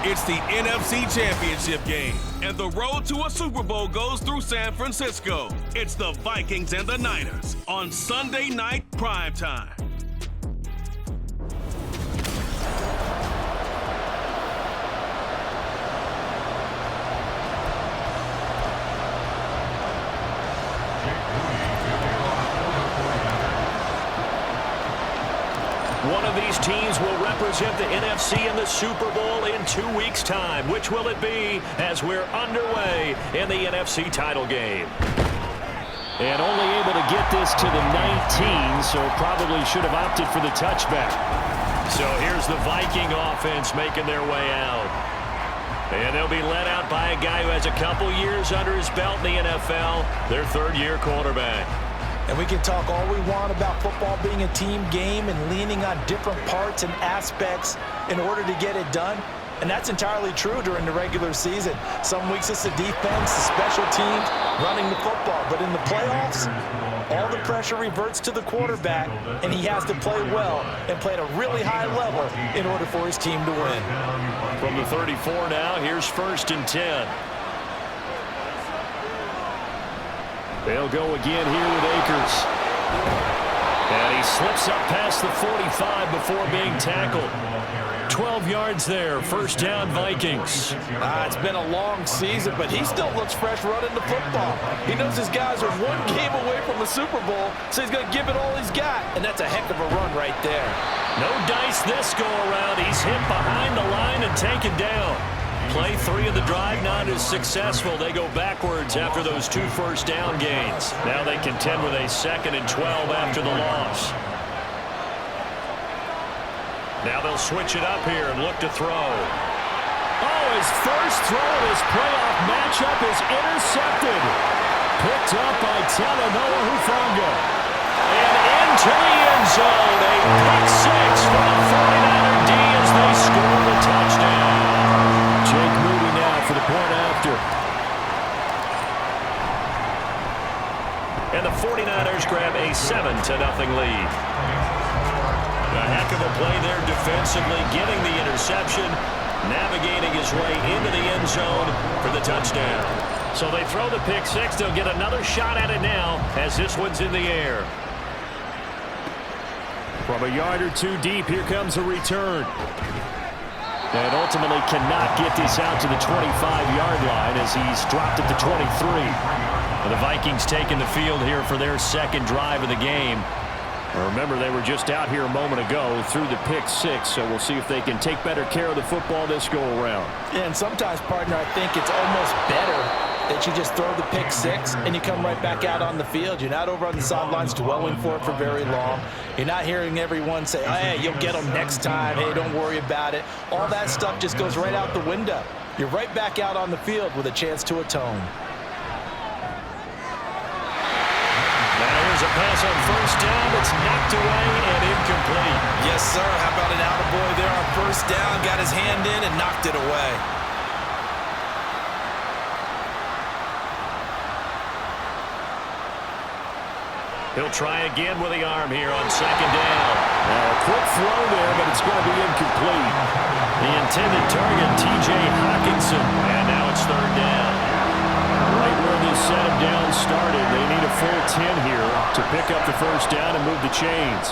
It's the NFC Championship game, and the road to a Super Bowl goes through San Francisco. It's the Vikings and the Niners on Sunday Night Primetime. One of these teams will represent the NFC in the Super Bowl in 2 weeks' time. Which will it be as we're underway in the NFC title game? And only able to get this to the 19, so probably should have opted for the touchback. So here's the Viking offense making their way out. And they'll be led out by a guy who has a couple years under his belt in the NFL, their third-year quarterback. And we can talk all we want about football being a team game and leaning on different parts and aspects in order to get it done. And that's entirely true during the regular season. Some weeks it's the defense, the special teams, running the football. But in the playoffs, all the pressure reverts to the quarterback, and he has to play well and play at a really high level in order for his team to win. From the 34 now, here's 1st and 10. They'll go again here with Akers. And he slips up past the 45 before being tackled. 12 yards there, 1st down Vikings. It's been a long season, but he still looks fresh running the football. He knows his guys are one game away from the Super Bowl, so he's going to give it all he's got. And that's a heck of a run right there. No dice this go around. He's hit behind the line and taken down. Play 3 of the drive not as successful. They go backwards after those 2 first down gains. Now they contend with a 2nd and 12 after the loss. Now they'll switch it up here and look to throw. Oh, his first throw of his playoff matchup is intercepted. Picked up by Talanoa Hufanga. And into the end zone. A pick 6 for the 49er D as they score the touchdown. Jake Moody now for the point after. And the 49ers grab a 7-0 lead. A heck of a play there defensively, getting the interception, navigating his way into the end zone for the touchdown. So they throw the pick 6. They'll get another shot at it now as this one's in the air. From a yard or 2 deep, here comes a return. And ultimately cannot get this out to the 25-yard line as he's dropped at the 23. And the Vikings taking the field here for their 2nd drive of the game. Remember, they were just out here a moment ago through the pick 6, so we'll see if they can take better care of the football this go-around. Yeah, and sometimes, partner, I think it's almost better that you just throw the pick 6 and you come right back out on the field. You're not over on the sidelines dwelling for it for very long. You're not hearing everyone say, hey, you'll get them next time. Hey, don't worry about it. All that stuff just goes right out the window. You're right back out on the field with a chance to atone. There's a pass on 1st down. It's knocked away and incomplete. Yes, sir. How about an attaboy there on 1st down? Got his hand in and knocked it away. He'll try again with the arm here on 2nd down. Now a quick throw there, but it's going to be incomplete. The intended target, T.J. Hawkinson. And now it's 3rd down. Right where this set him down started, they need a full 10 here to pick up the 1st down and move the chains.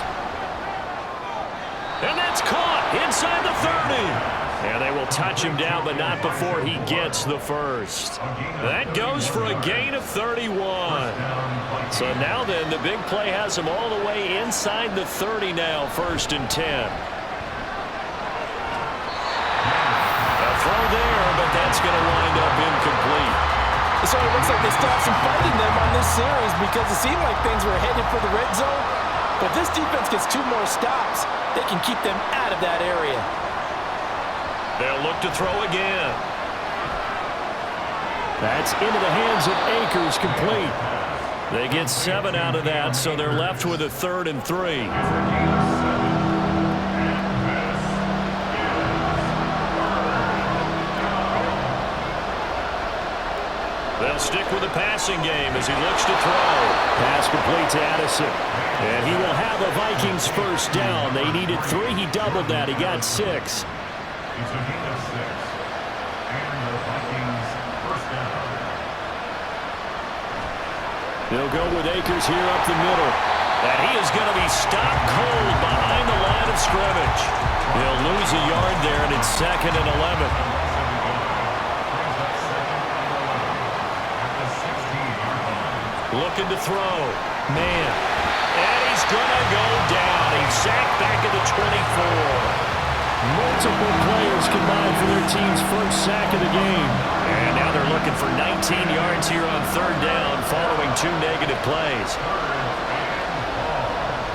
And that's caught inside the 30. And they will touch him down, but not before he gets the 1st. That goes for a gain of 31. So now then, the big play has him all the way inside the 30 now, 1st and 10. A throw there, but that's going to wind up incomplete. So it looks like they still have some fight in them on this series because it seemed like things were headed for the red zone. But this defense gets 2 more stops. They can keep them out of that area. They'll look to throw again. That's into the hands of Akers, complete. They get 7 out of that, so they're left with a 3rd and 3. They'll stick with the passing game as he looks to throw. Pass complete to Addison. And he will have a Vikings 1st down. They needed 3. He doubled that. He got 6. They'll go with Akers here up the middle. And he is going to be stopped cold behind the line of scrimmage. He'll lose a yard there, and it's 2nd and 11. Looking to throw. Man. And he's going to go down. He's sacked back at the 24. Multiple players combined for their team's first sack of the game. And now they're looking for 19 yards here on 3rd down following 2 negative plays.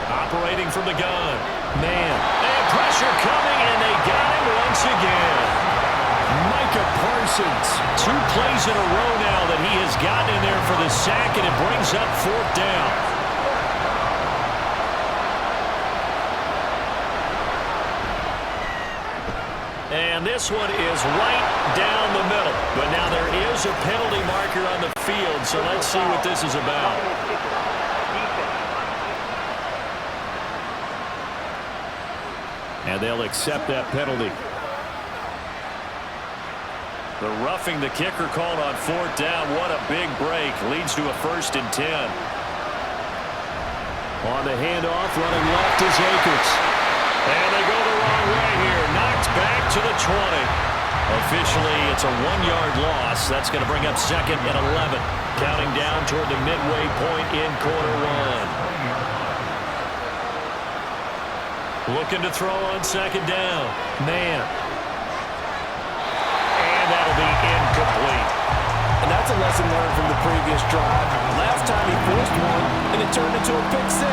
Operating from the gun. Man. And pressure coming, and they got him once again. Micah Parsons. 2 plays in a row now that he has gotten in there for the sack, and it brings up 4th down. And this one is right down the middle. But now there is a penalty marker on the field, so let's see what this is about. And they'll accept that penalty. The roughing the kicker called on 4th down. What a big break. Leads to a 1st and 10. On the handoff, running left is Akers. And they go the wrong way here. Knocked back to the 20. Officially, it's a 1-yard loss. That's going to bring up 2nd and 11. Counting down toward the midway point in quarter 1. Looking to throw on 2nd down. Man. And that'll be incomplete. And that's a lesson learned from the previous drive. Last time he forced one, and it turned into a pick 6.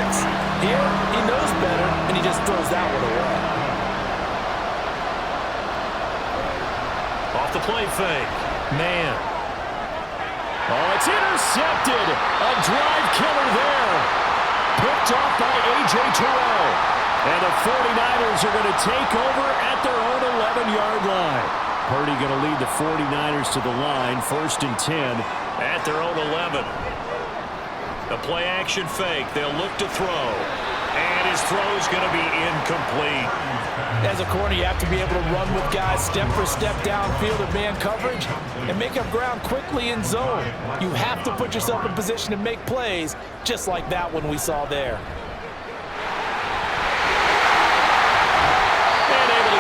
Here, he knows better, and he just throws that one away. Off the play fake. Man. Oh, it's intercepted. A drive killer there. Picked off by A.J. Terrell. And the 49ers are going to take over at their own 11-yard line. Purdy going to lead the 49ers to the line, 1st and 10 at their own 11. The play-action fake. They'll look to throw. And his throw is going to be incomplete. As a corner, you have to be able to run with guys step for step downfield in man coverage and make up ground quickly in zone. You have to put yourself in position to make plays, just like that one we saw there.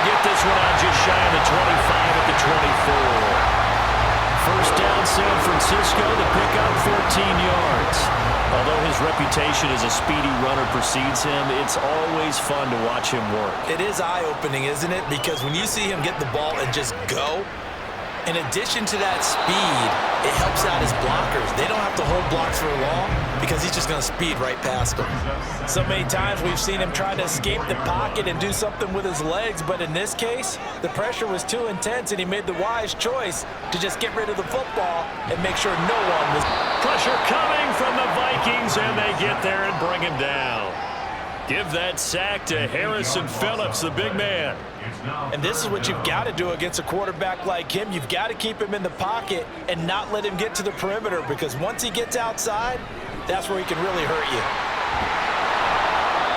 Get this one out just shy of the 25 at the 24. 1st down San Francisco to pick up 14 yards. Although his reputation as a speedy runner precedes him, it's always fun to watch him work. It is eye-opening, isn't it? Because when you see him get the ball and just go, in addition to that speed, it helps out his blockers. They don't have to hold blocks for long because he's just going to speed right past them. So many times we've seen him try to escape the pocket and do something with his legs, but in this case, the pressure was too intense and he made the wise choice to just get rid of the football and make sure no one was... Pressure coming from the Vikings, and they get there and bring him down. Give that sack to Harrison Phillips, the big man. And this is what you've got to do against a quarterback like him. You've got to keep him in the pocket and not let him get to the perimeter, because once he gets outside, that's where he can really hurt you.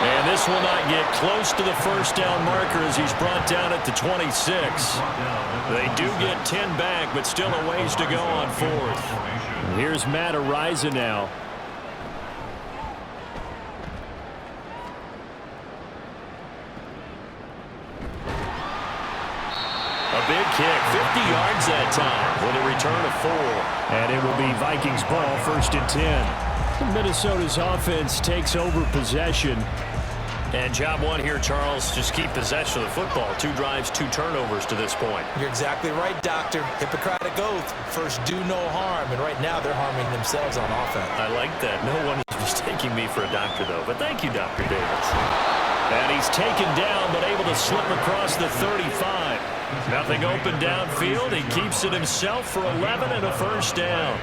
And this will not get close to the 1st down marker as he's brought down at the 26. They do get 10 back, but still a ways to go on 4th. And here's Matt Ariza now. A big kick, 50 yards that time with a return of 4. And it will be Vikings ball, 1st and 10. Minnesota's offense takes over possession. And job 1 here, Charles, just keep possession of the football. 2 drives, 2 turnovers to this point. You're exactly right, Doctor. Hippocratic oath. First, do no harm. And right now, they're harming themselves on offense. I like that. No one is mistaking me for a doctor, though. But thank you, Dr. Davis. And he's taken down, but able to slip across the 35. Nothing open downfield. He keeps it himself for 11 and a 1st down.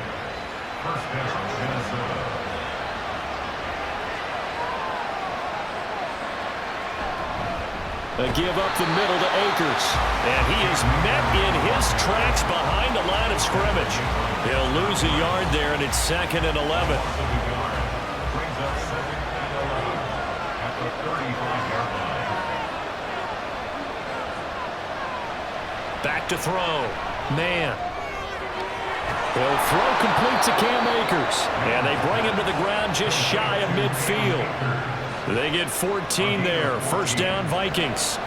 A give up the middle to Akers. And he is met in his tracks behind the line of scrimmage. He'll lose a yard there, and it's 2nd and 11. Back to throw. Man. He'll throw complete to Cam Akers. And they bring him to the ground just shy of midfield. They get 14 there. First down, Vikings.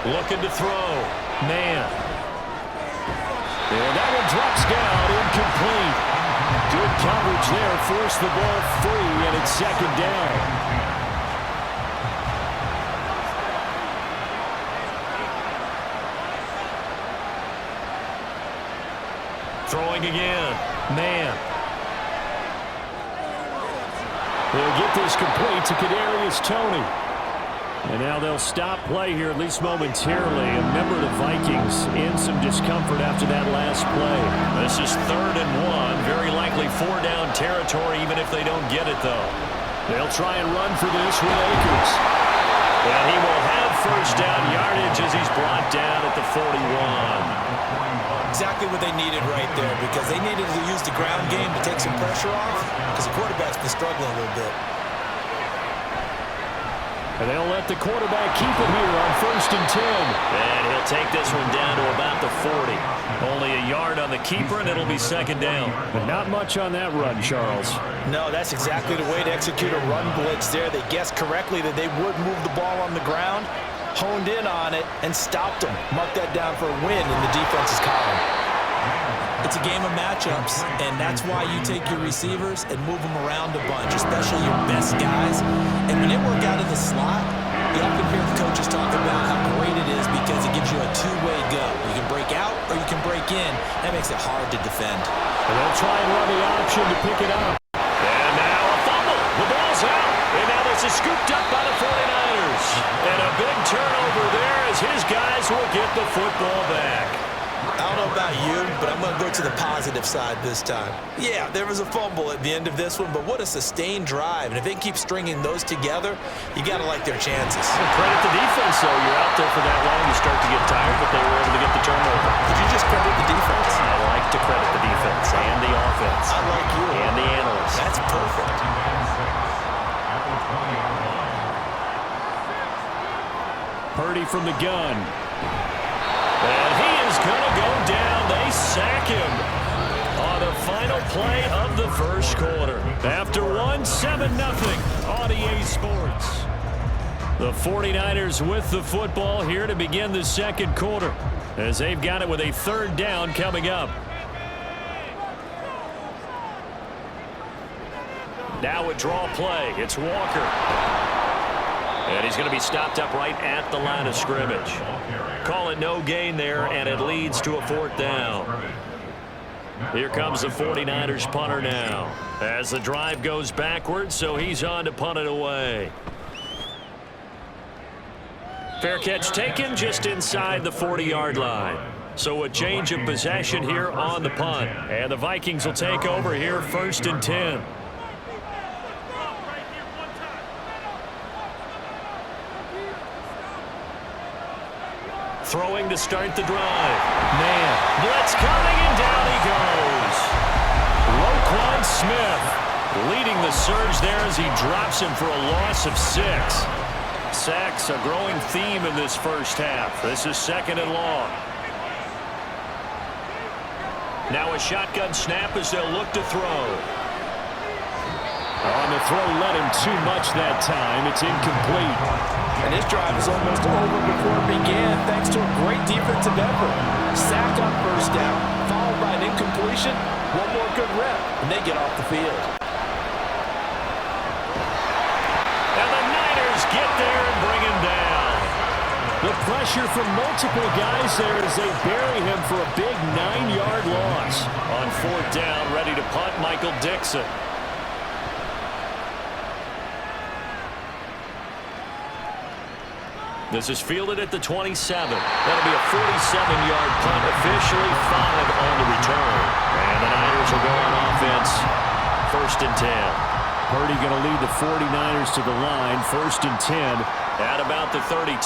Looking to throw. Man. And that one drops down, incomplete. Good coverage there. Forced the ball free, and it's second down. Throwing again. Man. They'll get this complete to Kadarius Toney. And now they'll stop play here, at least momentarily. A member of the Vikings in some discomfort after that last play. This is 3rd and 1. Very likely 4-down territory, even if they don't get it, though. They'll try and run for this with Akers. And he will have first down yardage as he's brought down at the 41. Exactly what they needed right there, because they needed to use the ground game to take some pressure off, because the quarterback's been struggling a little bit. And they'll let the quarterback keep it here on 1st and 10. And he'll take this one down to about the 40. Only a yard on the keeper, and it'll be second down. But not much on that run, Charles. No, that's exactly the way to execute a run blitz there. They guessed correctly that they would move the ball on the ground, honed in on it, and stopped them. Mark that down for a win in the defense's column. It's a game of matchups, and that's why you take your receivers and move them around a bunch, especially your best guys. And when they work out in the slot, you often hear the coaches talk about how great it is because it gives you a two-way go. You can break out or you can break in. That makes it hard to defend. And they'll try and run the option to pick it up. And now a fumble. The ball's out. And now this is scooped up by the 49ers. And a big turnover there as his guys will get the football back. I don't know about you, but I'm going to go to the positive side this time. Yeah, there was a fumble at the end of this one, but what a sustained drive. And if they keep stringing those together, you got to like their chances. Well, credit the defense, though. You're out there for that long, you start to get tired, but they were able to get the turnover. Did you just credit the defense? I like to credit the defense and the offense. I like you. And the analysts. That's perfect. Purdy from the gun. And he is going to go down. They sack him on the final play of the first quarter. After 7-0 on EA Sports. The 49ers with the football here to begin the second quarter, as they've got it with a 3rd down coming up. Now a draw play. It's Walker. And he's going to be stopped up right at the line of scrimmage. Call it no gain there, and it leads to a 4th down. Here comes the 49ers punter now, as the drive goes backwards, so he's on to punt it away. Fair catch taken just inside the 40-yard line. So a change of possession here on the punt. And the Vikings will take over here 1st and 10. Throwing to start the drive. Man, blitz coming, and down he goes. Roquan Smith leading the surge there as he drops him for a loss of 6. Sacks, a growing theme in this first half. This is 2nd and long. Now a shotgun snap as they'll look to throw. On the throw, led him too much that time. It's incomplete. And this drive is almost over before it began, thanks to a great defensive effort. Sack on 1st down, followed by an incompletion. One more good rep, and they get off the field. And the Niners get there and bring him down. The pressure from multiple guys there as they bury him for a big 9-yard loss. On 4th down, ready to punt, Michael Dixon. This is fielded at the 27. That'll be a 47-yard punt, officially 5 on the return. And the Niners will go on offense, 1st and 10. Purdy going to lead the 49ers to the line, 1st and 10. At about the 32.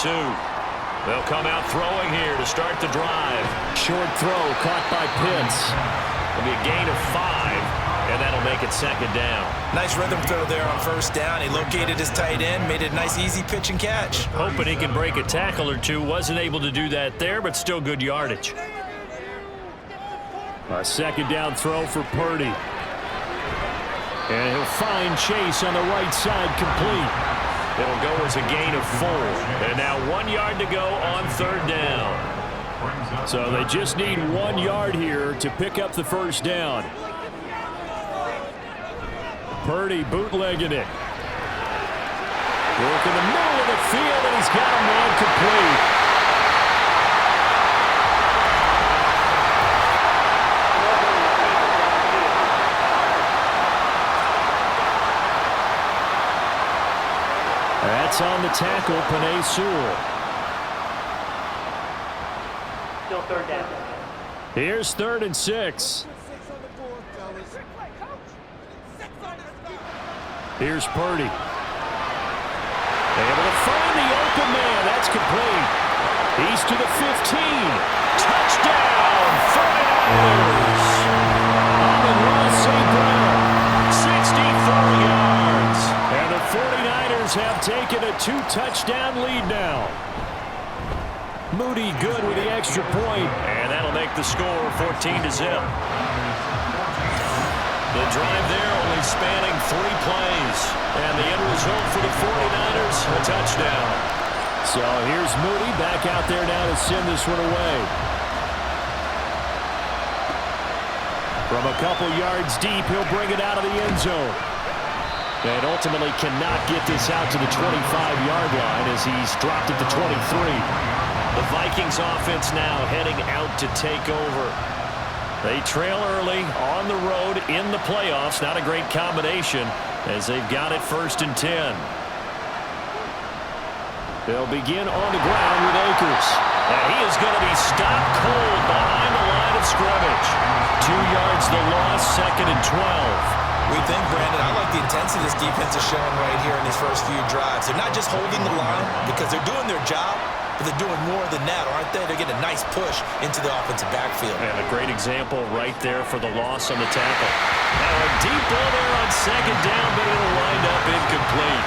They'll come out throwing here to start the drive. Short throw caught by Pitts. It'll be a gain of 5. And that'll make it second down. Nice rhythm throw there on first down. He located his tight end, made it a nice easy pitch and catch. Hoping he can break a tackle or two. Wasn't able to do that there, but still good yardage. A second down throw for Purdy. And he'll find Chase on the right side, complete. It'll go as a gain of 4. And now 1 yard to go on third down. So they just need 1 yard here to pick up the first down. Purdy bootlegging it. Work in the middle of the field, and he's got a man complete. That's on the tackle, Penei Sewell. Still third down. Here's 3rd and 6. Here's Purdy. Able to find the open man. That's complete. He's to the 15. Touchdown, 49ers. Amon-Ra St. Brown, 64 yards. And the 49ers have taken a 2-touchdown lead now. Moody good with the extra point. And that'll make the score 14-0. The drive there only spanning 3 plays. And the end result for the 49ers, a touchdown. So here's Moody back out there now to send this one away. From a couple yards deep, he'll bring it out of the end zone. And ultimately cannot get this out to the 25-yard line as he's dropped it to 23. The Vikings offense now heading out to take over. They trail early on the road in the playoffs. Not a great combination as they've got it 1st and 10. They'll begin on the ground with Akers. And he is going to be stopped cold behind the line of scrimmage. 2 yards the loss, 2nd and 12. We think, Brandon, I like the intensity this defense is showing right here in these first few drives. They're not just holding the line because they're doing their job, but they're doing more than that, aren't they? They're getting a nice push into the offensive backfield. And a great example right there for the loss on the tackle. Now a deep ball there on 2nd down, but it'll wind up incomplete.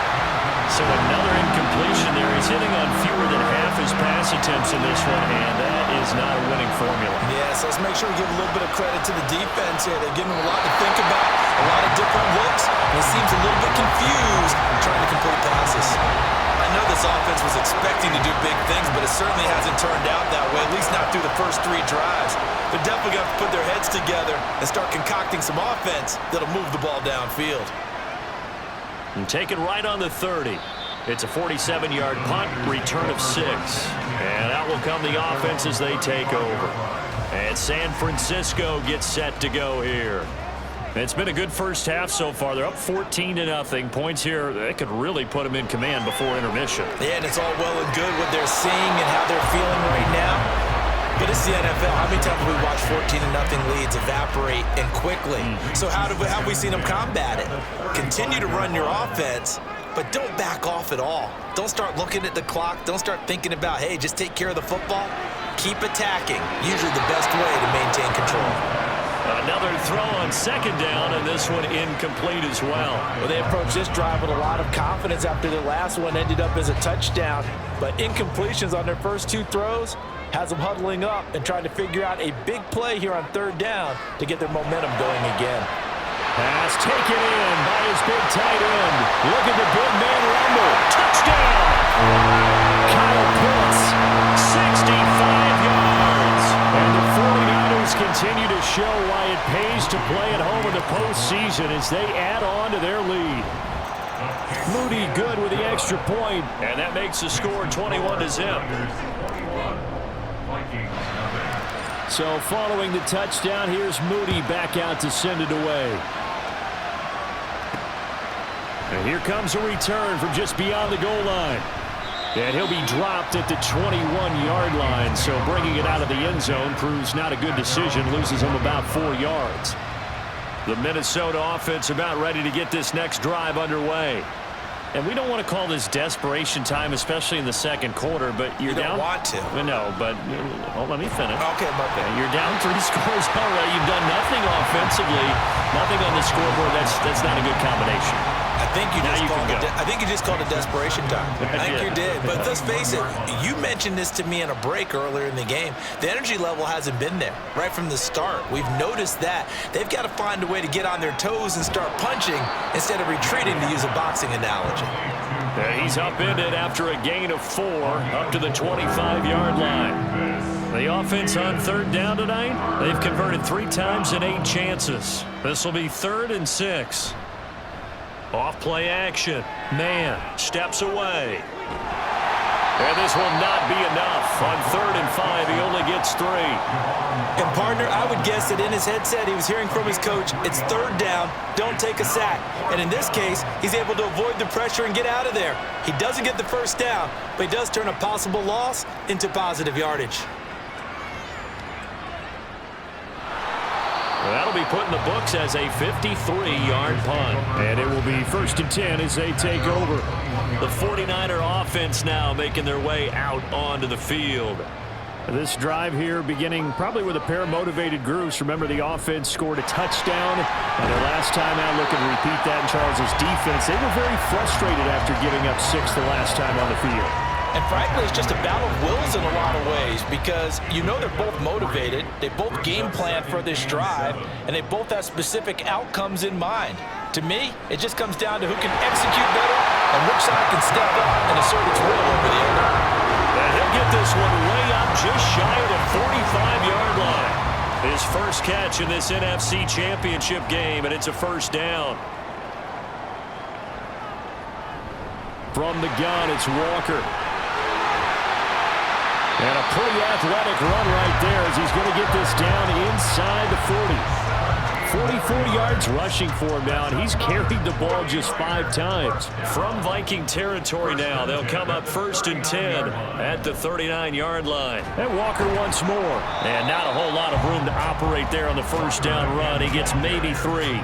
So another incompletion there. He's hitting on fewer than half his pass attempts in this one, and that is not a winning formula. Yeah, so let's make sure we give a little bit of credit to the defense here. They're giving him a lot to think about, a lot of different looks, and he seems a little bit confused trying to complete passes. I know this offense was expecting to do big things, but it certainly hasn't turned out that way, at least not through the first 3 drives. They're definitely going to put their heads together and start concocting some offense that'll move the ball downfield. And taken right on the 30. It's a 47-yard punt, return of 6. And out will come the offense as they take over. And San Francisco gets set to go here. It's been a good first half so far. They're up 14-0. Points here, they could really put them in command before intermission. Yeah, and it's all well and good what they're seeing and how they're feeling right now. But it's the NFL. How many times have we watched 14-0 leads evaporate and quickly? So how have we seen them combat it? Continue to run your offense, but don't back off at all. Don't start looking at the clock. Don't start thinking about, hey, just take care of the football. Keep attacking. Usually the best way to maintain control. Another throw on 2nd down, and this one incomplete as well. Well, they approached this drive with a lot of confidence after their last one ended up as a touchdown. But incompletions on their first 2 throws has them huddling up and trying to figure out a big play here on 3rd down to get their momentum going again. Pass taken in by his big tight end. Look at the big man rumble. Touchdown! Kyle Pitts, 65 yards. And the 49ers continue to show why it pays to play at home in the postseason as they add on to their lead. Moody good with the extra point, and that makes the score 21-0. So following the touchdown, here's Moody back out to send it away. And here comes a return from just beyond the goal line. And he'll be dropped at the 21-yard line, so bringing it out of the end zone proves not a good decision, loses him about 4 yards. The Minnesota offense about ready to get this next drive underway. And we don't want to call this desperation time, especially in the second quarter, but you're down. You don't want to. No, but let me finish. Okay, my bad. You're down 3 scores already. You've done nothing offensively, nothing on the scoreboard. That's not a good combination. I think you just called it desperation time. I think you did. But let's face it, you mentioned this to me in a break earlier in the game. The energy level hasn't been there right from the start. We've noticed that. They've got to find a way to get on their toes and start punching instead of retreating, to use a boxing analogy. He's upended after a gain of 4 up to the 25-yard line. The offense on third down tonight, they've converted 3 times in 8 chances. This will be 3rd and 6. Off play action. Man steps away. And this will not be enough. On 3rd and 5, he only gets 3. And, partner, I would guess that in his headset he was hearing from his coach, it's 3rd down, don't take a sack. And in this case, he's able to avoid the pressure and get out of there. He doesn't get the first down, but he does turn a possible loss into positive yardage. Well, that'll be put in the books as a 53-yard punt. And it will be 1st and 10 as they take over. The 49er offense now making their way out onto the field. This drive here beginning probably with a pair of motivated groups. Remember, the offense scored a touchdown. And their last time out, looking to repeat that in Charles's defense. They were very frustrated after giving up 6 the last time on the field. And frankly, it's just a battle of wills in a lot of ways because you know they're both motivated, they both game plan for this drive, and they both have specific outcomes in mind. To me, it just comes down to who can execute better and which side can step up and assert its will over the other. And he'll get this one way up just shy of the 45-yard line. His first catch in this NFC Championship game, and it's a 1st down. From the gun, it's Walker. And a pretty athletic run right there as he's going to get this down inside the 40. 44 yards rushing for him now, and he's carried the ball just 5 times. From Viking territory now, they'll come up 1st and 10 at the 39-yard line. And Walker once more. And not a whole lot of room to operate there on the 1st down run. He gets maybe 3.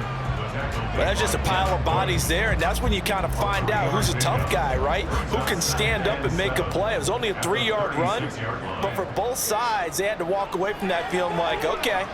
But that's just a pile of bodies there, and that's when you kind of find out who's a tough guy, right? Who can stand up and make a play. It was only a 3-yard run, but for both sides, they had to walk away from that feeling like, okay,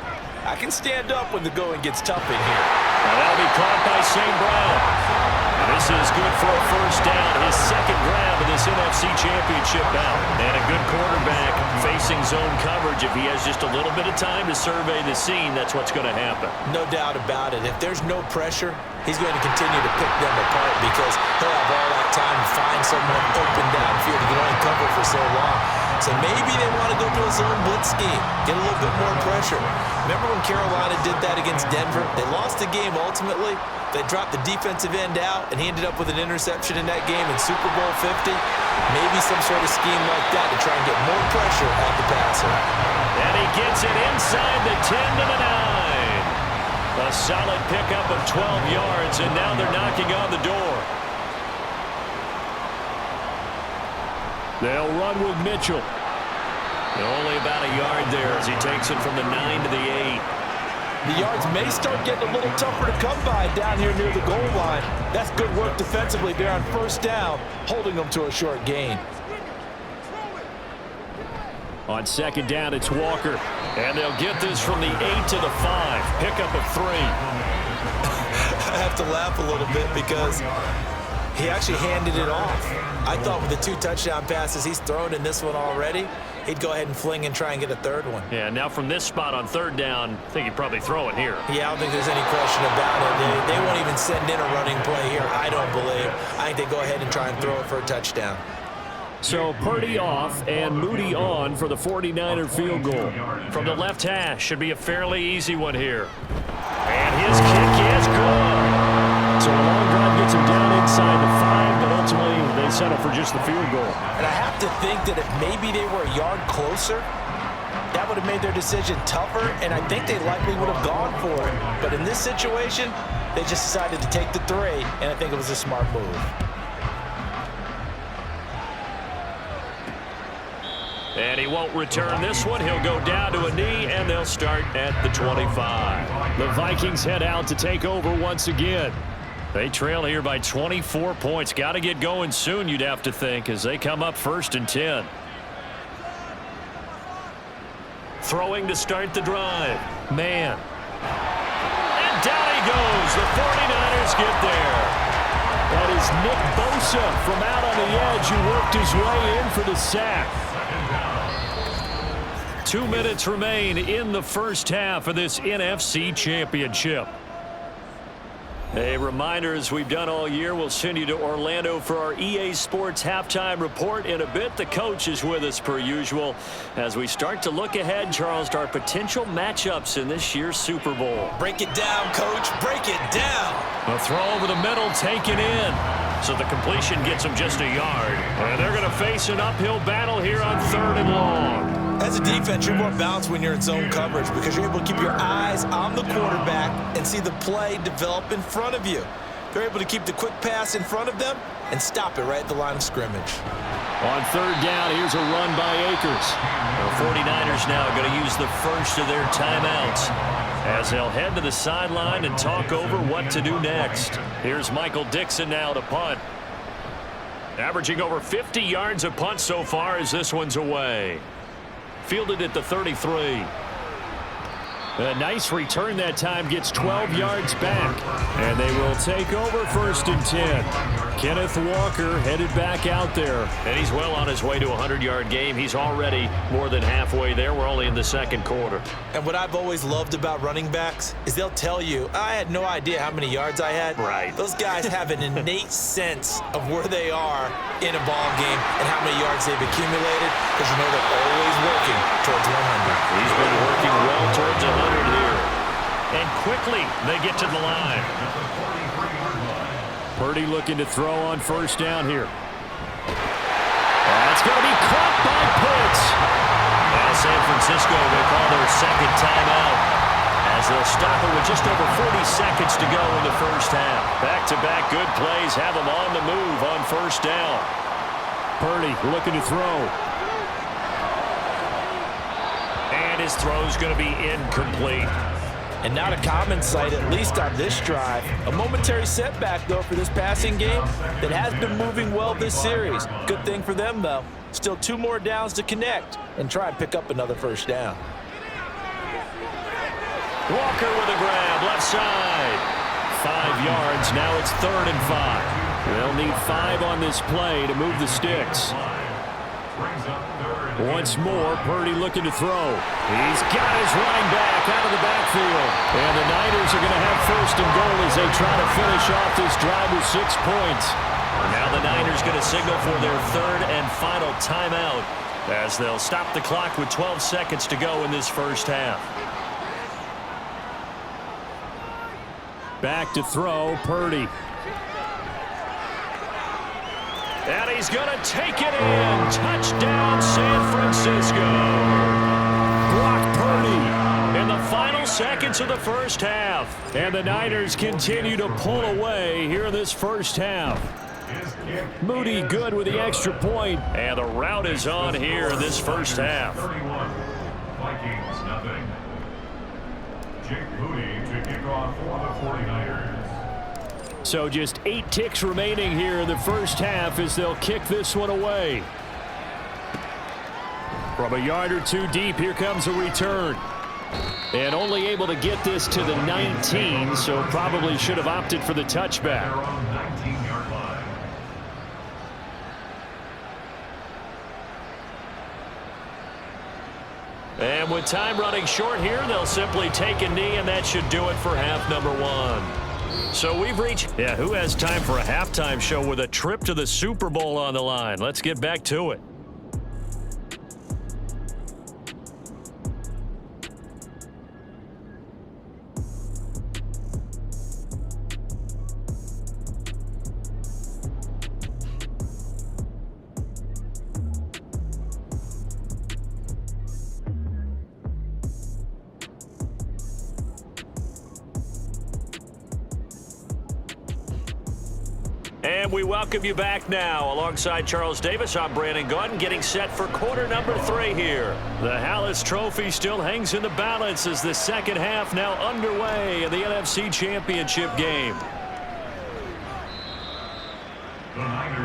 I can stand up when the going gets tough in here. Now that'll be caught by St. Brown. This is good for a 1st down, his 2nd grab of this NFC Championship bout. And a good quarterback facing zone coverage. If he has just a little bit of time to survey the scene, that's what's going to happen. No doubt about it. If there's no pressure, he's going to continue to pick them apart because he'll have all that time to find someone open downfield. He can only cover for so long. So maybe they want to go to a zone blitz scheme, get a little bit more pressure. Remember when Carolina did that against Denver? They lost the game ultimately. They dropped the defensive end out, and he ended up with an interception in that game in Super Bowl 50. Maybe some sort of scheme like that to try and get more pressure at the passer. And he gets it inside the 10 to the 9. A solid pickup of 12 yards, and now they're knocking on the door. They'll run with Mitchell. Only about a yard there as he takes it from the 9 to the 8. The yards may start getting a little tougher to come by down here near the goal line. That's good work defensively there on 1st down, holding them to a short gain. On 2nd down, it's Walker. And they'll get this from the 8 to the 5. Pickup of 3. I have to laugh a little bit because he actually handed it off. I thought with the 2 touchdown passes he's thrown in this one already, he'd go ahead and fling and try and get a 3rd one. Yeah, now from this spot on 3rd down, I think he'd probably throw it here. Yeah, I don't think there's any question about it. They won't even send in a running play here, I don't believe. I think they go ahead and try and throw it for a touchdown. So Purdy off and Moody on for the 49er field goal. From the left hash, should be a fairly easy one here. And his kick is good. So a long drive gets him down inside the 5, but ultimately they settle for just the field goal. And I have to think that if maybe they were a yard closer, that would have made their decision tougher, and I think they likely would have gone for it. But in this situation, they just decided to take the 3, and I think it was a smart move. And he won't return this one. He'll go down to a knee, and they'll start at the 25. The Vikings head out to take over once again. They trail here by 24 points. Got to get going soon, you'd have to think, as they come up 1st and 10. Throwing to start the drive. Man. And down he goes. The 49ers get there. That is Nick Bosa from out on the edge who worked his way in for the sack. 2 minutes remain in the first half of this NFC Championship. A reminder, as we've done all year, we'll send you to Orlando for our EA Sports halftime report in a bit. The coach is with us per usual as we start to look ahead, Charles, to our potential matchups in this year's Super Bowl. Break it down, Coach. Break it down. A throw over the middle taken in. So the completion gets them just a yard. And they're going to face an uphill battle here on 3rd and long. As a defense, you're more balanced when you're in zone coverage because you're able to keep your eyes on the quarterback and see the play develop in front of you. They're able to keep the quick pass in front of them and stop it right at the line of scrimmage. On 3rd down, here's a run by Akers. The 49ers now going to use the first of their timeouts as they'll head to the sideline and talk over what to do next. Here's Michael Dixon now to punt. Averaging over 50 yards a punt so far as this one's away. Fielded at the 33. A nice return that time, gets 12 yards back. And they will take over 1st and 10. Kenneth Walker headed back out there. And he's well on his way to a 100-yard game. He's already more than halfway there. We're only in the 2nd quarter. And what I've always loved about running backs is they'll tell you, I had no idea how many yards I had. Right. Those guys have an innate sense of where they are in a ball game and how many yards they've accumulated because you know they're always working towards 100. He's been working well towards 100 here. And quickly they get to the line. Purdy looking to throw on 1st down here. That's going to be caught by Pitts. Now San Francisco will call their 2nd timeout as they'll stop it with just over 40 seconds to go in the first half. Back-to-back good plays have them on the move on 1st down. Purdy looking to throw. And his throw's going to be incomplete. And not a common sight, at least on this drive. A momentary setback, though, for this passing game that has been moving well this series. Good thing for them, though. Still 2 more downs to connect and try and pick up another 1st down. Walker with a grab, left side. 5 yards, now it's 3rd and 5. They'll need 5 on this play to move the sticks. Once more, Purdy looking to throw. He's got his running back out of the backfield. And the Niners are going to have 1st and goal as they try to finish off this drive with 6 points. Now the Niners going to signal for their 3rd and final timeout as they'll stop the clock with 12 seconds to go in this first half. Back to throw, Purdy. And he's going to take it in. Touchdown, San Francisco. Brock Purdy. In the final seconds of the first half. And the Niners continue to pull away here in this first half. Moody good with the extra point. And the rout is on here in this first half. Vikings nothing. Jake Moody to kick off for the 49ers. So just 8 ticks remaining here in the first half as they'll kick this one away. From a yard or 2 deep, here comes a return. And only able to get this to the 19, so probably should have opted for the touchback. They're on 19-yard line. And with time running short here, they'll simply take a knee, and that should do it for half number 1. So we've reached, who has time for a halftime show with a trip to the Super Bowl on the line? Let's get back to it. And we welcome you back now. Alongside Charles Davis, I'm Brandon Gaudin, getting set for quarter number 3 here. The Hallis Trophy still hangs in the balance as the second half now underway in the NFC Championship game.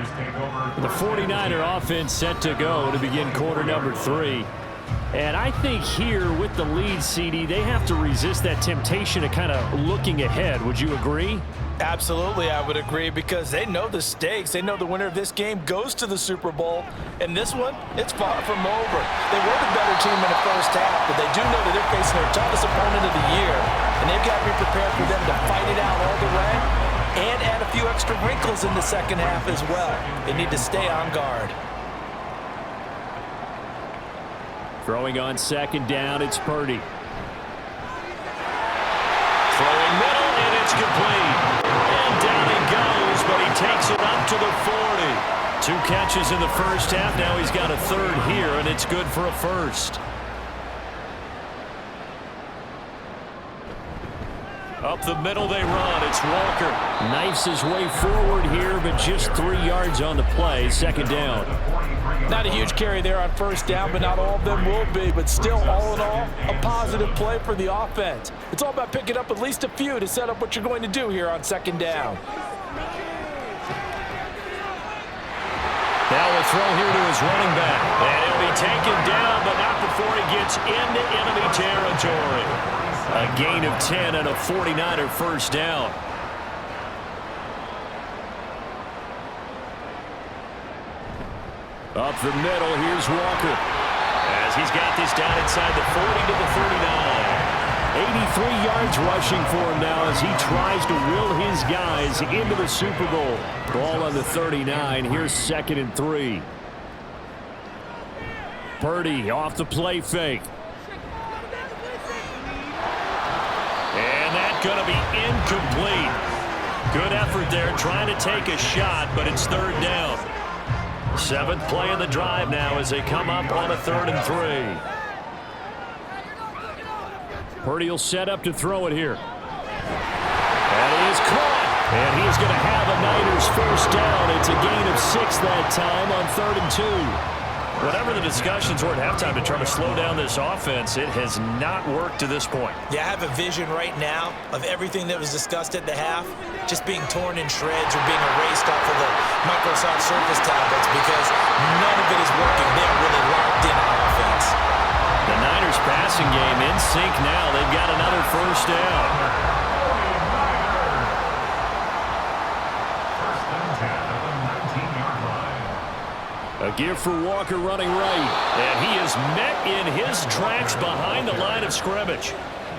49ers take over. The 49er offense set to go to begin quarter number 3. And I think here with the lead, CD, they have to resist that temptation of kind of looking ahead. Would you agree? Absolutely, I would agree, because they know the stakes. They know the winner of this game goes to the Super Bowl. And this one, it's far from over. They were the better team in the first half, but they do know that they're facing their toughest opponent of the year. And they've got to be prepared for them to fight it out all the way and add a few extra wrinkles in the second half as well. They need to stay on guard. Throwing on second down, it's Purdy. Throwing middle, and it's complete. And down he goes, but he takes it up to the 40. 2 catches in the first half. Now he's got a third here, and it's good for a first. Up the middle they run. It's Walker. Knifes his way forward here, but just 3 yards on the play. Second down. Not a huge carry there on first down, but not all of them will be. But still, all in all, a positive play for the offense. It's all about picking up at least a few to set up what you're going to do here on second down. Now a throw here to his running back. And he'll be taken down, but not before he gets into enemy territory. A gain of 10 and a 49er first down. Up the middle, here's Walker. As he's got this down inside the 40 to the 39. 83 yards rushing for him now as he tries to will his guys into the Super Bowl. Ball on the 39. Here's 2nd and 3. Purdy off the play fake. And that's going to be incomplete. Good effort there trying to take a shot, but it's third down. 7th play of the drive now as they come up on a 3rd and 3. Purdy will set up to throw it here. That is caught. And he's going to have a Niners first down. It's a gain of 6 that time on 3rd and 2. Whatever the discussions were at halftime to try to slow down this offense, it has not worked to this point. Yeah, I have a vision right now of everything that was discussed at the half just being torn in shreds or being erased off of the Microsoft Surface tablets because none of it is working. They're really locked in on offense. The Niners passing game in sync now. They've got another first down. A give for Walker running right. And he is met in his tracks behind the line of scrimmage.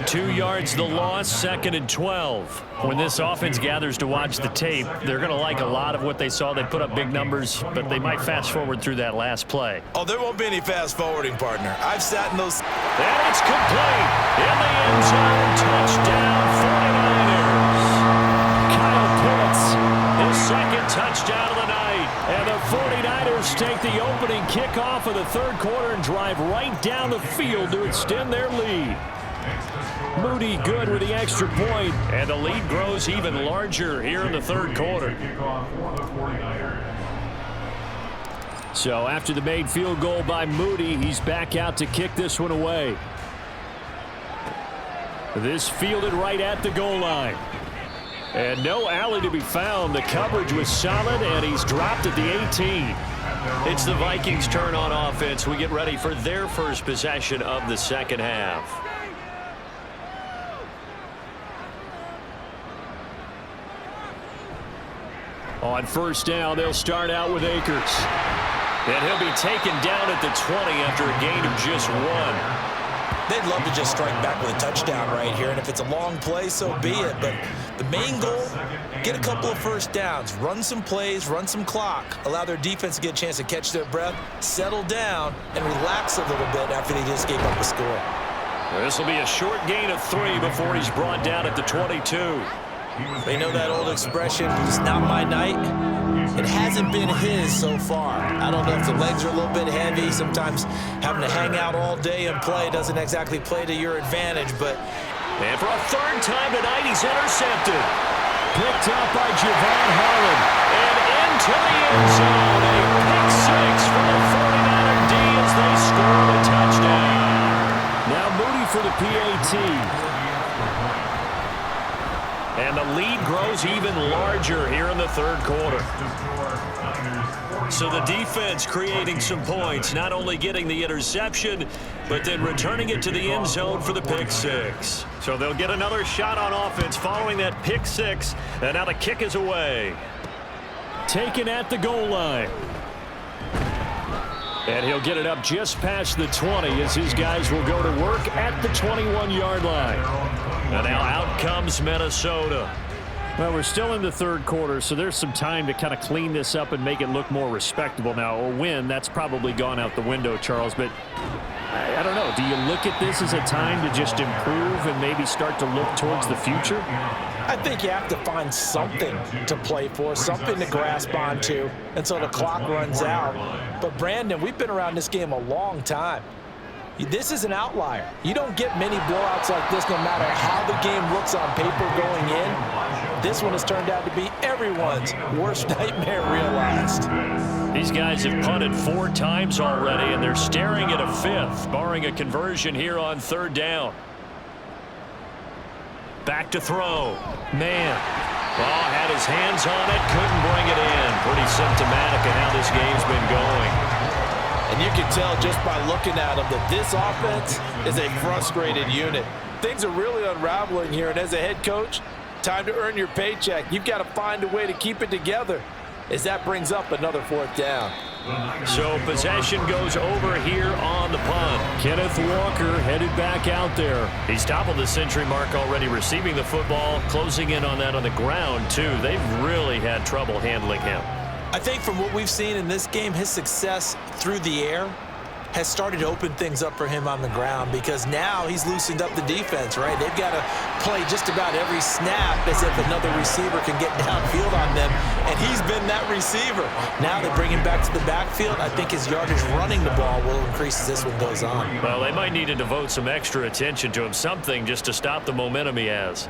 2 yards the loss, 2nd and 12. When this offense gathers to watch the tape, they're going to like a lot of what they saw. They put up big numbers, but they might fast forward through that last play. Oh, there won't be any fast forwarding, partner. I've sat in those. And it's complete. In the end zone, touchdown 49ers. Kyle Pitts. His 2nd touchdown of the night. And the 49ers take the opening kickoff of the 3rd quarter and drive right down the field to extend their lead. Moody good with the extra point. And the lead grows even larger here in the 3rd quarter. So after the made field goal by Moody, he's back out to kick this one away. This fielded right at the goal line. And no alley to be found. The coverage was solid, and he's dropped at the 18. It's the Vikings' turn on offense. We get ready for their first possession of the second half. On first down, they'll start out with Akers. And he'll be taken down at the 20 after a gain of just 1. They'd love to just strike back with a touchdown right here, and if it's a long play, so be it. But the main goal, get a couple of first downs, run some plays, run some clock, allow their defense to get a chance to catch their breath, settle down, and relax a little bit after they just gave up a score. This will be a short gain of 3 before he's brought down at the 22. They know that old expression, it's not my night. It hasn't been his so far. I don't know if the legs are a little bit heavy. Sometimes having to hang out all day and play doesn't exactly play to your advantage, but... And for a 3rd time tonight, he's intercepted. Picked up by Javon Holland. And into the end zone. A pick 6 for the 49er D as they score the touchdown. Now Moody for the PAT. And the lead grows even larger here in the 3rd quarter. So the defense creating some points, not only getting the interception, but then returning it to the end zone for the pick six. So they'll get another shot on offense following that pick six, and now the kick is away. Taken at the goal line. And he'll get it up just past the 20 as his guys will go to work at the 21-yard line. And now out comes Minnesota. Well, we're still in the third quarter, so there's some time to kind of clean this up and make it look more respectable. Now, a win, that's probably gone out the window, Charles, but I don't know. Do you look at this as a time to just improve and maybe start to look towards the future? I think you have to find something to play for, something to grasp onto until the clock runs out. But, Brandon, we've been around this game a long time. This is an outlier. You don't get many blowouts like this no matter how the game looks on paper going in. This one has turned out to be everyone's worst nightmare realized. These guys have punted 4 times already, and they're staring at a 5th, barring a conversion here on 3rd down. Back to throw. Man. Oh, had his hands on it, couldn't bring it in. Pretty symptomatic of how this game's been going. And you can tell just by looking at them that this offense is a frustrated unit. Things are really unraveling here, and as a head coach, time to earn your paycheck. You've got to find a way to keep it together as that brings up another 4th down. So possession goes over here on the punt. Kenneth Walker headed back out there. He's toppled the century mark already receiving the football, closing in on that on the ground, too. They've really had trouble handling him. I think from what we've seen in this game, his success through the air has started to open things up for him on the ground because now he's loosened up the defense, right? They've got to play just about every snap as if another receiver can get downfield on them, and he's been that receiver. Now they bring him back to the backfield. I think his yardage running the ball will increase as this one goes on. Well, they might need to devote some extra attention to him, something just to stop the momentum he has.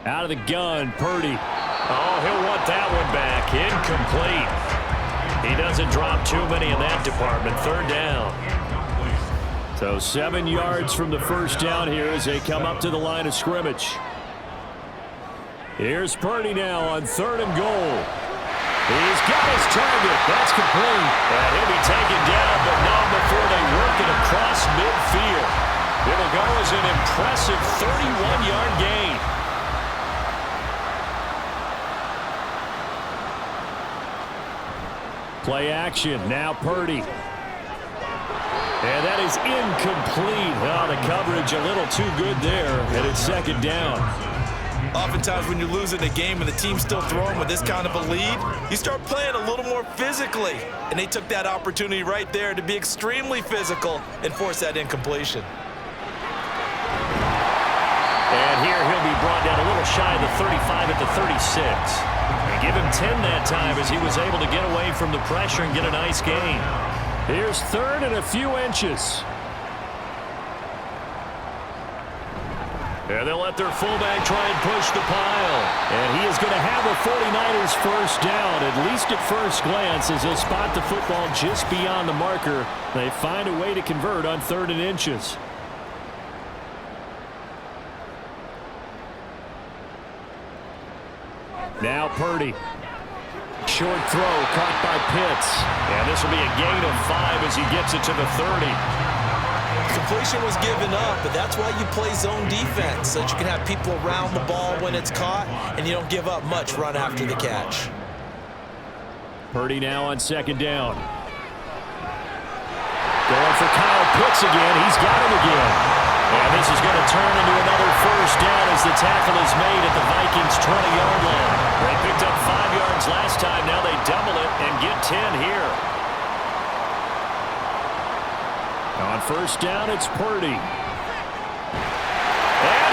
Out of the gun, Purdy. Oh, he'll want that one back. Incomplete. He doesn't drop too many in that department. 3rd down. So 7 yards from the first down here as they come up to the line of scrimmage. Here's Purdy now on 3rd and goal. He's got his target. That's complete. And he'll be taken down, but not before they work it across midfield. It'll go as an impressive 31-yard gain. Play action. Now Purdy. And that is incomplete. Oh, the coverage a little too good there. And it's 2nd down. Oftentimes when you're losing a game and the team's still throwing with this kind of a lead, you start playing a little more physically. And they took that opportunity right there to be extremely physical and force that incompletion. And here he'll be brought down a little shy of the 35 at the 36. And give him 10 that time as he was able to get away from the pressure and get a nice gain. Here's 3rd and a few inches. And they'll let their fullback try and push the pile. And he is going to have a 49ers first down, at least at first glance, as he'll spot the football just beyond the marker. They find a way to convert on 3rd and inches. Now Purdy. Short throw caught by Pitts. And this will be a gain of 5 as he gets it to the 30. Completion was given up, but that's why you play zone defense, so that you can have people around the ball when it's caught, and you don't give up much run after the catch. Purdy now on 2nd down. Going for Kyle Pitts again. He's got him again. And this is going to turn into another first down as the tackle is made at the Vikings' 20-yard line. They picked up 5 yards last time. Now they double it and get 10 here. On first down, it's Purdy. And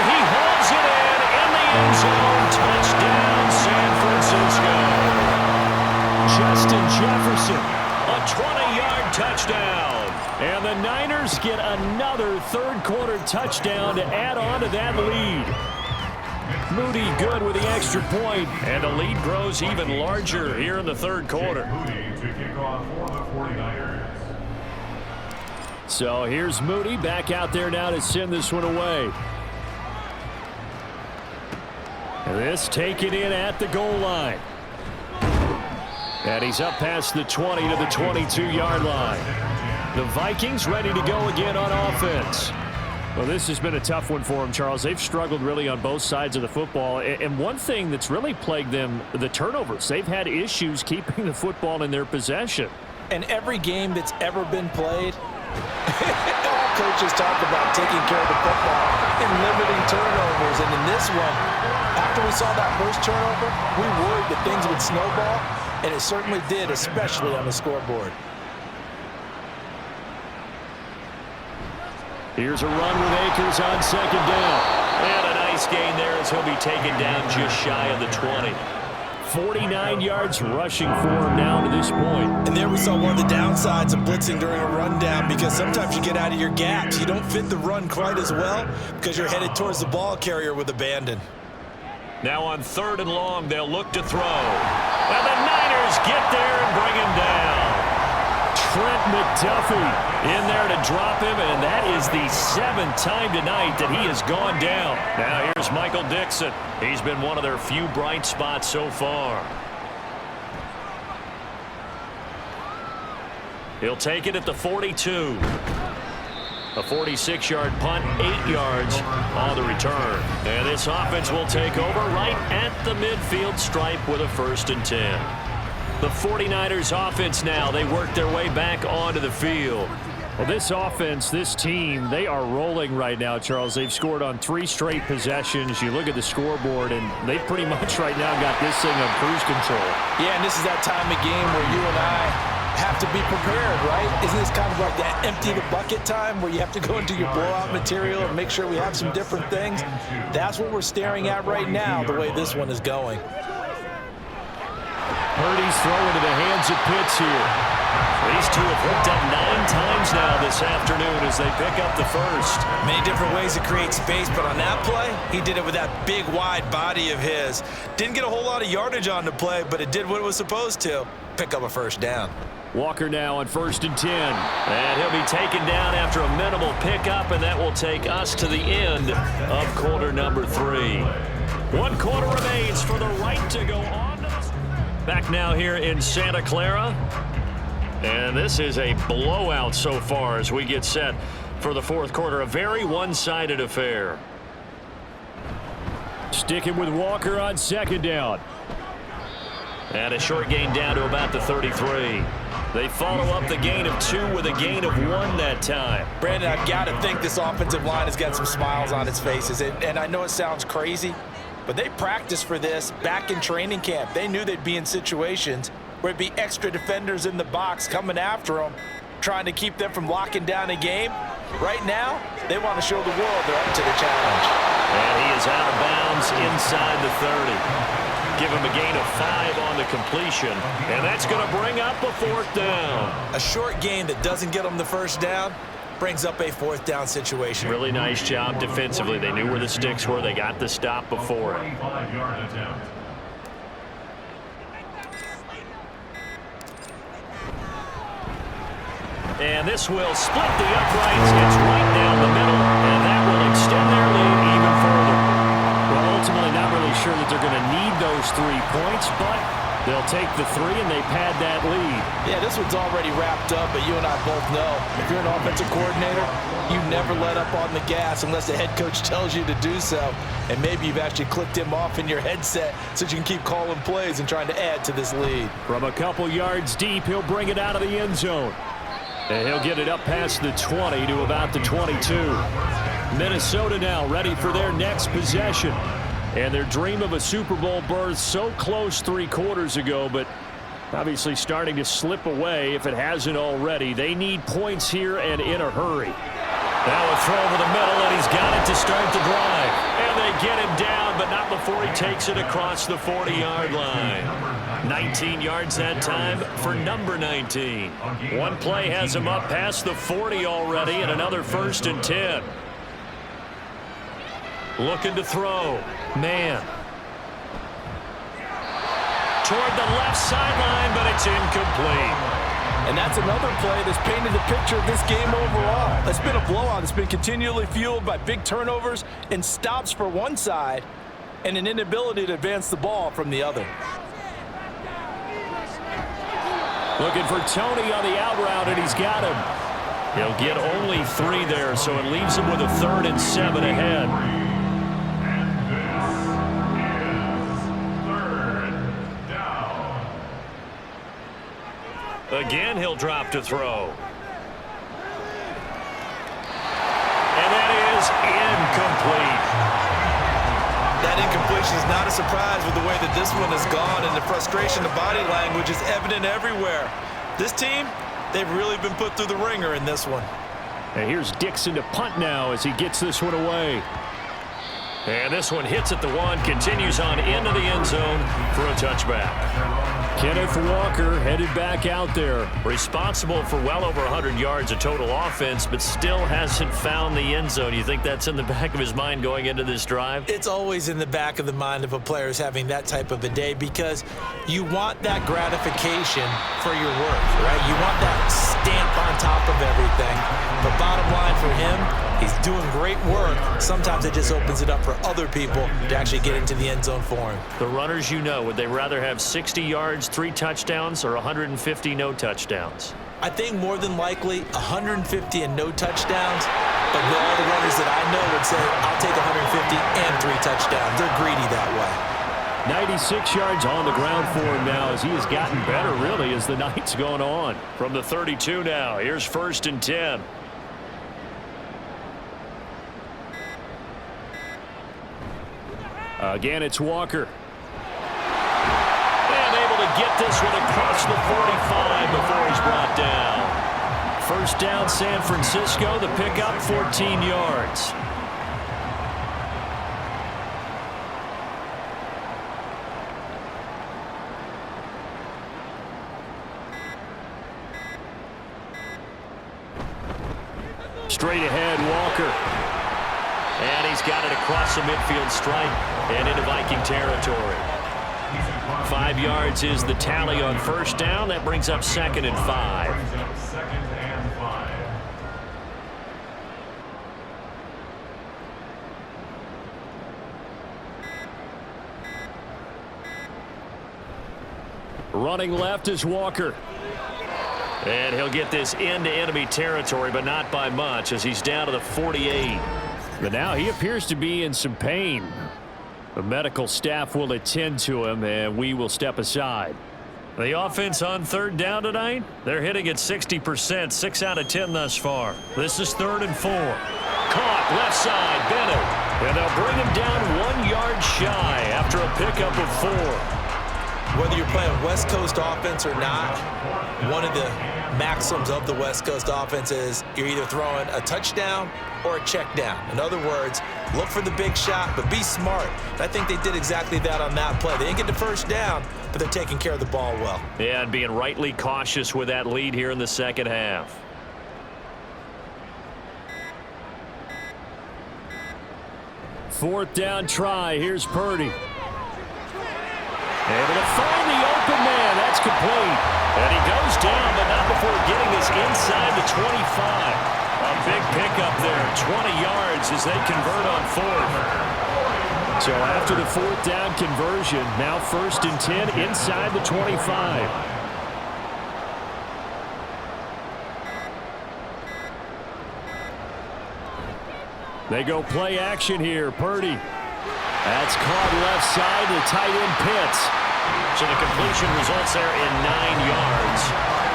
he holds it in the end zone. Touchdown, San Francisco. Justin Jefferson. A 20-yard touchdown. And the Niners get another 3rd quarter touchdown to add on to that lead. Moody good with the extra point. And the lead grows even larger here in the 3rd quarter. So here's Moody back out there now to send this one away. And this taken in at the goal line. And he's up past the 20 to the 22-yard line. The Vikings ready to go again on offense. Well, this has been a tough one for them, Charles. They've struggled really on both sides of the football. And one thing that's really plagued them, the turnovers. They've had issues keeping the football in their possession. And every game that's ever been played, all coaches talk about taking care of the football and limiting turnovers. And in this one, after we saw that first turnover, we worried that things would snowball, and it certainly did, especially on the scoreboard. Here's a run with Akers on second down. And a nice gain there as he'll be taken down just shy of the 20. 49 yards rushing for him now to this point. And there we saw one of the downsides of blitzing during a rundown, because sometimes you get out of your gaps. You don't fit the run quite as well because you're headed towards the ball carrier with abandon. Now on 3rd and long, they'll look to throw. And the Niners get there and bring him down. Trent McDuffie in there to drop him, and that is the 7th time tonight that he has gone down. Now here's Michael Dixon. He's been one of their few bright spots so far. He'll take it at the 42. A 46-yard punt, 8 yards on the return. And this offense will take over right at the midfield stripe with a 1st and 10. The 49ers offense now, they work their way back onto the field. Well, this offense, this team, they are rolling right now, Charles. They've scored on 3 straight possessions. You look at the scoreboard, and they pretty much right now got this thing on cruise control. Yeah, and this is that time of game where you and I have to be prepared, right? Isn't this kind of like that empty the bucket time where you have to go into your blowout material and make sure we have some different things? That's what we're staring at right now, the way this one is going. Purdy's throwing into the hands of Pitts here. These two have hooked up 9 times now this afternoon as they pick up the first. Many different ways to create space, but on that play, he did it with that big, wide body of his. Didn't get a whole lot of yardage on the play, but it did what it was supposed to. Pick up a 1st down. Walker now on 1st and 10. And he'll be taken down after a minimal pickup, and that will take us to the end of quarter number 3. 1 quarter remains for the right to go on. Back now here in Santa Clara. And this is a blowout so far as we get set for the 4th quarter. A very one-sided affair. Sticking with Walker on 2nd down. And a short gain down to about the 33. They follow up the gain of 2 with a gain of 1 that time. Brandon, I've got to think this offensive line has got some smiles on its faces. And I know it sounds crazy, but they practiced for this back in training camp. They knew they'd be in situations where it'd be extra defenders in the box coming after them, trying to keep them from locking down a game. Right now, they want to show the world they're up to the challenge. And he is out of bounds inside the 30. Give him a gain of 5 on the completion, and that's going to bring up a 4th down. A short gain that doesn't get them the 1st down brings up a 4th down situation. Really nice job defensively. They knew where the sticks were. They got the stop before it. 25-yard attempt. And this will split the uprights. It's right down the middle, and that will extend their lead even further. Well, ultimately not really sure that they're going to need those 3 points, but they'll take the 3 and they pad that lead. Yeah, this one's already wrapped up, but you and I both know if you're an offensive coordinator, you never let up on the gas unless the head coach tells you to do so. And maybe you've actually clicked him off in your headset so you can keep calling plays and trying to add to this lead. From a couple yards deep, he'll bring it out of the end zone. And he'll get it up past the 20 to about the 22. Minnesota now ready for their next possession. And their dream of a Super Bowl berth so close 3 quarters ago, but obviously starting to slip away if it hasn't already. They need points here and in a hurry. Now a throw over the middle, and he's got it to start the drive. And they get him down, but not before he takes it across the 40-yard line. 19 yards that time for number 19. One play has him up past the 40 already, and another 1st and 10. Looking to throw. Man. Toward the left sideline, but it's incomplete. And that's another play that's painted the picture of this game overall. It's been a blowout. It's been continually fueled by big turnovers and stops for one side. and an inability to advance the ball from the other. Looking for Tony on the out route, and he's got him. He'll get only 3 there, so it leaves him with a 3rd and 7 ahead. Again, he'll drop to throw. And that is incomplete. That incompletion is not a surprise with the way that this one has gone, and the frustration, the body language is evident everywhere. This team, they've really been put through the ringer in this one. And here's Dixon to punt now as he gets this one away. And this one hits at the 1, continues on into the end zone for a touchback. Kenneth Walker headed back out there. Responsible for well over 100 yards of total offense, but still hasn't found the end zone. You think that's in the back of his mind going into this drive? It's always in the back of the mind of a player having that type of a day, because you want that gratification for your work, right? You want that stamp on top of everything. But bottom line for him, he's doing great work. Sometimes it just opens it up for other people to actually get into the end zone for him. The runners, would they rather have 60 yards, 3 touchdowns, or 150 no touchdowns? I think more than likely 150 and no touchdowns, but all the runners that I know would say, I'll take 150 and 3 touchdowns. They're greedy that way. 96 yards on the ground for him now as he has gotten better, really, as the night's gone on. From the 32 now, here's 1st and 10. Again, it's Walker. And able to get this one across the 45 before he's brought down. 1st down, San Francisco. The pickup, 14 yards. Straight ahead, Walker. And he's got it across the midfield stripe and into Viking territory. 5 yards is the tally on 1st down. That brings up 2nd and 5. Running left is Walker. And he'll get this into enemy territory, but not by much, as he's down to the 48. But now he appears to be in some pain. The medical staff will attend to him, and we will step aside. The offense on 3rd down tonight, they're hitting at 60%, 6 out of 10 thus far. This is 3rd and 4. Caught left side, Bennett. And they'll bring him down 1 yard shy after a pickup of 4. Whether you're playing West Coast offense or not, one of the maxims of the West Coast offense is you're either throwing a touchdown or a check down. In other words, look for the big shot, but be smart. And I think they did exactly that on that play. They didn't get the 1st down, but they're taking care of the ball well. Yeah, and being rightly cautious with that lead here in the 2nd half. Fourth down try. Here's Purdy. Able to find the open man. That's complete. And he goes down, but not before getting this inside the 25. A big pickup there. 20 yards as they convert on 4th. So after the 4th down conversion, now 1st and 10 inside the 25. They go play action here. Purdy. That's caught left side to tight end Pitts. So the completion results there in 9 yards.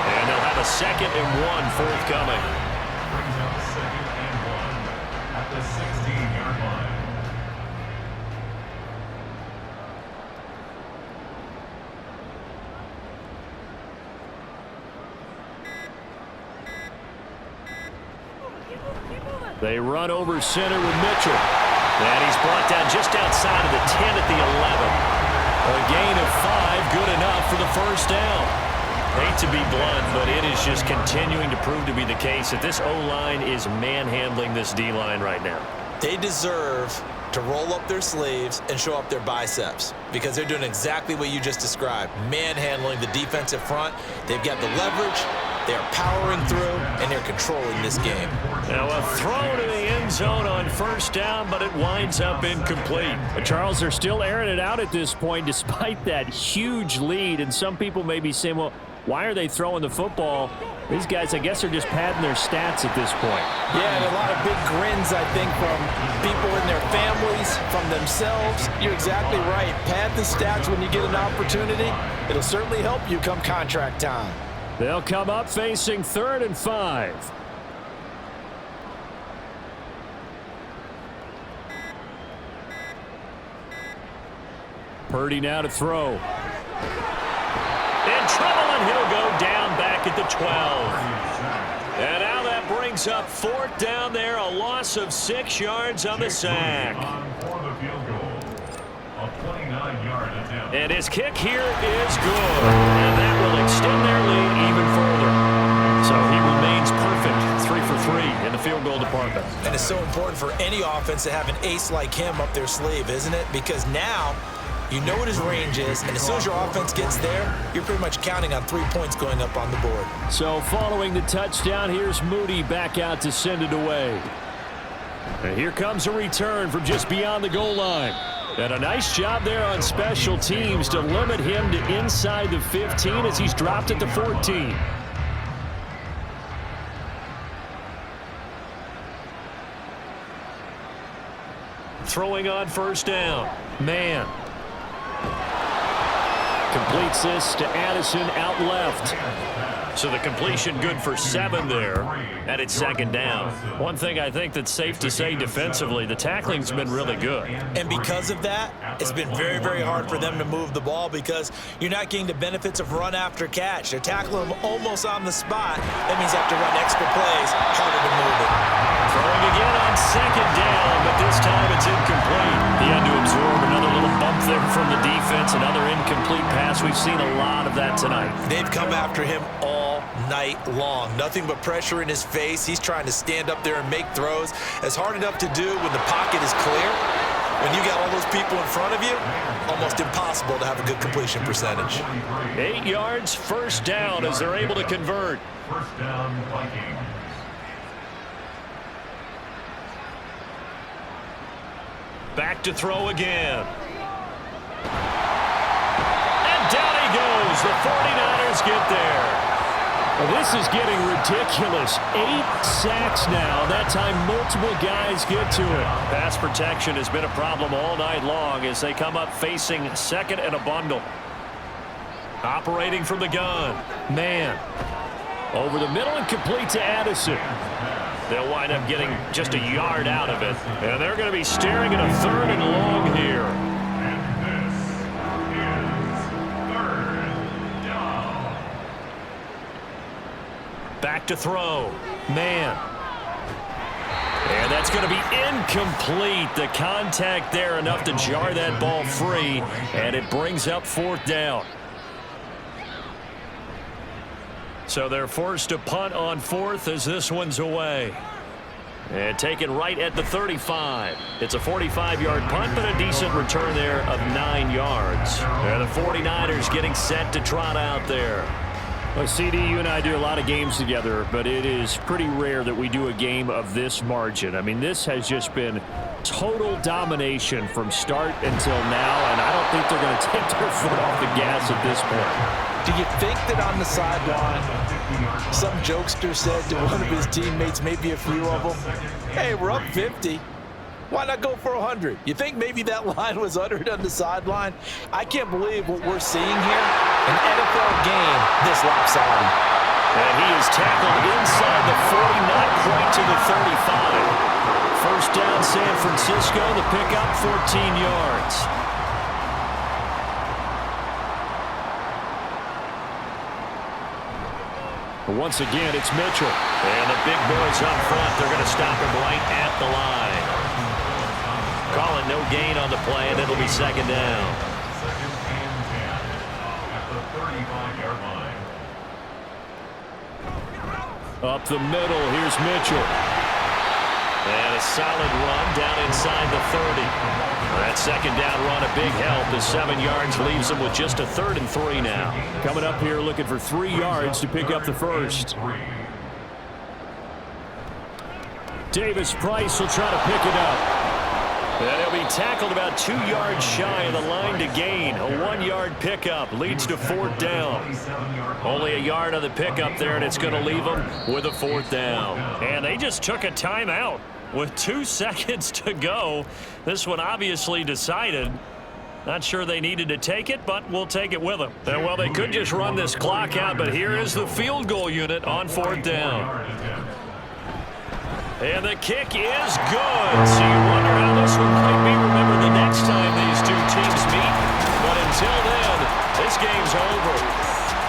And they'll have a 2nd and 1 forthcoming. Brings up 2nd and 1 at the 16-yard line. They run over center with Mitchell. And he's brought down just outside of the 10 at the 11. A gain of 5, good enough for the 1st down. Hate to be blunt, but it is just continuing to prove to be the case that this O-line is manhandling this D-line right now. They deserve to roll up their sleeves and show up their biceps, because they're doing exactly what you just described, manhandling the defensive front. They've got the leverage, they're powering through, and they're controlling this game. Now a throw to the end end zone on first down, but it winds up incomplete. Charles, they're still airing it out at this point despite that huge lead. And some people may be saying, well, why are they throwing the football? These guys, I guess, are just padding their stats at this point. Yeah, and a lot of big grins, I think, from people in their families, from themselves. You're exactly right. Pad the stats when you get an opportunity. It'll certainly help you come contract time. They'll come up facing 3rd and 5. Purdy now to throw. In trouble, and he'll go down back at the 12. And now that brings up 4th down there, a loss of 6 yards on the sack. And his kick here is good. And that will extend their lead even further. So he remains perfect, 3 for 3 in the field goal department. And it's so important for any offense to have an ace like him up their sleeve, isn't it? Because now you know what his range is, and as soon as your offense gets there, you're pretty much counting on 3 points going up on the board. So following the touchdown, here's Moody back out to send it away. And here comes a return from just beyond the goal line. And a nice job there on special teams to limit him to inside the 15 as he's dropped at the 14. Throwing on first down. Man. Completes this to Addison out left. So the completion good for 7 there, and it's 2nd down. One thing I think that's safe to say defensively, the tackling's been really good. And because of that, it's been very, very hard for them to move the ball because you're not getting the benefits of run after catch. They're tackling them almost on the spot. That means they have to run extra plays, harder to move it. Throwing again on 2nd down, but this time it's incomplete. He had to absorb another little bump there from the defense, another incomplete pass. We've seen a lot of that tonight. They've come after him all night long. Nothing but pressure in his face. He's trying to stand up there and make throws. It's hard enough to do when the pocket is clear. When you got all those people in front of you, almost impossible to have a good completion percentage. 8 yards, first down as they're able to convert. First down, Vikings. Back to throw again. And down he goes. The 49ers get there. Well, this is getting ridiculous. 8 sacks now. That time multiple guys get to it. Pass protection has been a problem all night long as they come up facing 2nd and a bundle. Operating from the gun. Man. Over the middle and complete to Addison. They'll wind up getting just a yard out of it. And they're going to be staring at a 3rd and long here. And this is 3rd down. Back to throw. Man. And that's going to be incomplete. The contact there enough to jar that ball free. And it brings up 4th down. So they're forced to punt on 4th as this one's away. And taken right at the 35. It's a 45-yard punt, but a decent return there of 9 yards. And the 49ers getting set to trot out there. Well, CD, you and I do a lot of games together, but it is pretty rare that we do a game of this margin. I mean, this has just been total domination from start until now, and I don't think they're going to take their foot off the gas at this point. Do you think that on the sideline, some jokester said to one of his teammates, maybe a few of them, hey, we're up 50. Why not go for 100? You think maybe that line was uttered on the sideline? I can't believe what we're seeing here. An NFL game this lopsided. And he is tackled inside the 40, not quite to the 35. First down, San Francisco. The pickup, 14 yards. Once again, it's Mitchell. And the big boys up front, they're going to stop him right at the line. Calling no gain on the play, and it'll be 2nd down. 2nd and 10 at the 35-yard line. Up the middle, here's Mitchell. And a solid run down inside the 30. That 2nd down run, a big help. The 7 yards leaves them with just a 3rd and 3 now. Coming up here looking for 3 yards to pick up the first. Davis Price will try to pick it up. And he'll be tackled about 2 yards shy of the line to gain. A 1-yard pickup leads to 4th down. Only a yard on the pickup there, and it's going to leave them with a 4th down. And they just took a timeout with 2 seconds to go. This one obviously decided. Not sure they needed to take it, but we'll take it with them. And, well, they could just run this clock out, but here is the field goal unit on 4th down. And the kick is good. So you wonder how this one might be remembered the next time these two teams meet. But until then, this game's over.